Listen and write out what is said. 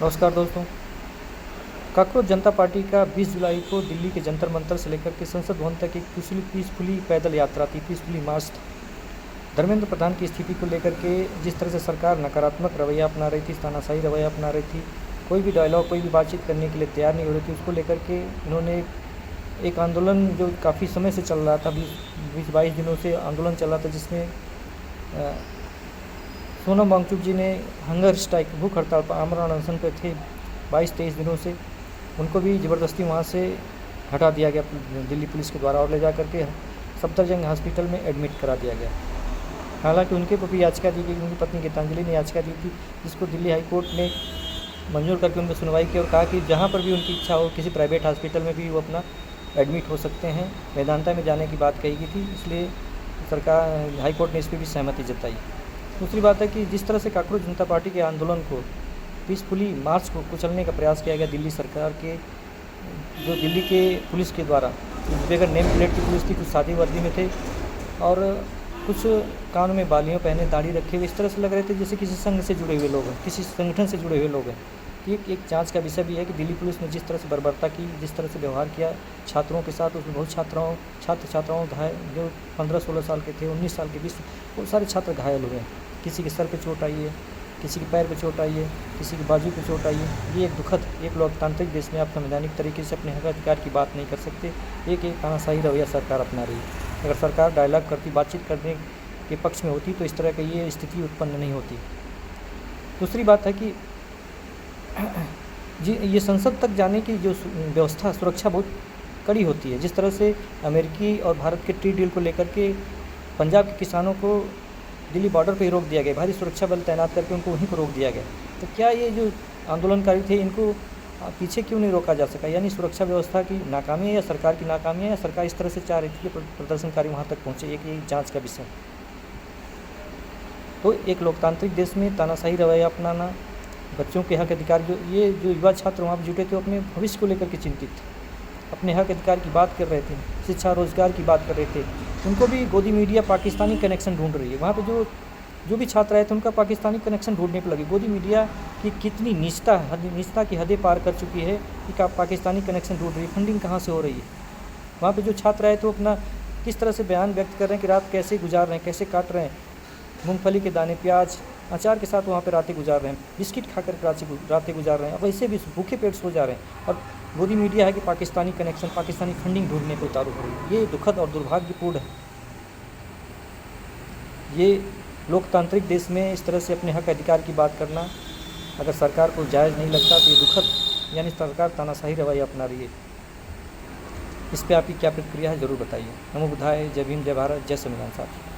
नमस्कार दोस्तों। काकरोच जनता पार्टी का 20 जुलाई को दिल्ली के जंतर मंतर से लेकर के संसद भवन तक एक पीसफुली पैदल यात्रा थी, पीसफुली मार्च था। धर्मेंद्र प्रधान की स्थिति को लेकर के जिस तरह से सरकार नकारात्मक रवैया अपना रही थी, तानाशाही रवैया अपना रही थी, कोई भी डायलॉग, कोई भी बातचीत करने के लिए तैयार नहीं हो रही थी, उसको लेकर के इन्होंने एक आंदोलन जो काफ़ी समय से चल रहा था, 20-22 दिनों से आंदोलन चल रहा था, जिसमें सोनम वांगचुक जी ने हंगर स्ट्राइक, भूख हड़ताल पर, आमरण अनशन पे थे 22-23 दिनों से, उनको भी ज़बरदस्ती वहाँ से हटा दिया गया दिल्ली पुलिस के द्वारा और ले जा करके सफदरजंग हॉस्पिटल में एडमिट करा दिया गया। हालांकि उनके पर भी याचिका दी गई, उनकी पत्नी गीतांजलि ने याचिका दी थी, जिसको दिल्ली हाई कोर्ट ने मंजूर करके उनकी सुनवाई की और कहा कि जहाँ पर भी उनकी इच्छा हो, किसी प्राइवेट हॉस्पिटल में भी वो अपना एडमिट हो सकते हैं। वेदांता में जाने की बात कही गई थी, इसलिए सरकार, हाई कोर्ट ने इस पर भी सहमति जताई। दूसरी बात है कि जिस तरह से काकरोच जनता पार्टी के आंदोलन को, पीसफुली मार्च को कुचलने का प्रयास किया गया दिल्ली सरकार के, जो दिल्ली के पुलिस के द्वारा, बगैर नेम प्लेट की पुलिस थी, कुछ सादी वर्दी में थे और कुछ कान में बालियों पहने, दाढ़ी रखे हुए, इस तरह से लग रहे थे जैसे किसी संघ से जुड़े हुए लोग हैं, किसी संगठन से जुड़े हुए लोग हैं। एक जांच का विषय भी है कि दिल्ली पुलिस ने जिस तरह से बर्बरता की, जिस तरह से व्यवहार किया छात्रों के साथ, उसमें बहुत छात्र छात्राओं घायल, जो 15-16 साल के थे, 19 साल के, 20, बहुत सारे छात्र घायल हुए हैं। किसी के सर पे चोट आई है, किसी के पैर पे चोट आई है, किसी की बाजू पे चोट आई है। ये एक दुखद, एक लोकतांत्रिक देश में आप संवैधानिक तरीके से अपने हक अधिकार की बात नहीं कर सकते। एक तानाशाही रवैया सरकार अपना रही है। अगर सरकार डायलॉग करती, बातचीत करने के पक्ष में होती तो इस तरह की ये स्थिति उत्पन्न नहीं होती। दूसरी बात है कि जी, ये संसद तक जाने की जो व्यवस्था, सुरक्षा बहुत कड़ी होती है। जिस तरह से अमेरिकी और भारत के ट्रेड डील को लेकर के पंजाब के किसानों को दिल्ली बॉर्डर पे ही रोक दिया गया, भारी सुरक्षा बल तैनात करके उनको वहीं पर रोक दिया गया। तो क्या ये जो आंदोलनकारी थे, इनको पीछे क्यों नहीं रोका जा सका? यानी सुरक्षा व्यवस्था की नाकामी है या सरकार की नाकामी है, या सरकार इस तरह से चाह रही थी कि प्रदर्शनकारी वहाँ तक पहुँचे? एक जाँच का विषय। तो एक लोकतांत्रिक देश में तानाशाही रवैया अपनाना, बच्चों के हक अधिकार, जो युवा छात्र वहाँ पर जुटे थे, अपने भविष्य को लेकर के चिंतित थे, अपने हक अधिकार की बात कर रहे थे, शिक्षा रोजगार की बात कर रहे थे। उनको भी गोदी मीडिया पाकिस्तानी कनेक्शन ढूंढ रही है। वहाँ पे जो भी छात्र आए थे, उनका पाकिस्तानी कनेक्शन ढूंढने पर लगे। गोदी मीडिया की कितनी नीचता की हदें पार कर चुकी है कि पाकिस्तानी कनेक्शन ढूंढ रही है। फंडिंग कहाँ से हो रही है? वहाँ पे जो छात्र आए थे वो अपना किस तरह से बयान व्यक्त कर रहे हैं कि रात कैसे गुजार रहे हैं, कैसे काट रहे हैं, मूँगफली के दाने, प्याज, अचार के साथ वहाँ पे रातें गुजार रहे हैं, बिस्किट खाकर रातें गुजार रहे हैं। अब ऐसे भी भूखे पेट सो जा रहे हैं और गोदी मीडिया है कि पाकिस्तानी कनेक्शन, पाकिस्तानी फंडिंग ढूंढने को उतारू हो रही है। ये दुखद और दुर्भाग्यपूर्ण है। ये लोकतांत्रिक देश में इस तरह से अपने हक अधिकार की बात करना अगर सरकार को जायज़ नहीं लगता तो ये दुखद, यानी सरकार तानाशाही रवैया अपना रही है। इस पर आपकी क्या प्रतिक्रिया है, ज़रूर बताइए। नमो बुद्धाय, जय भीम, जय भारत, जय संविधान साथी।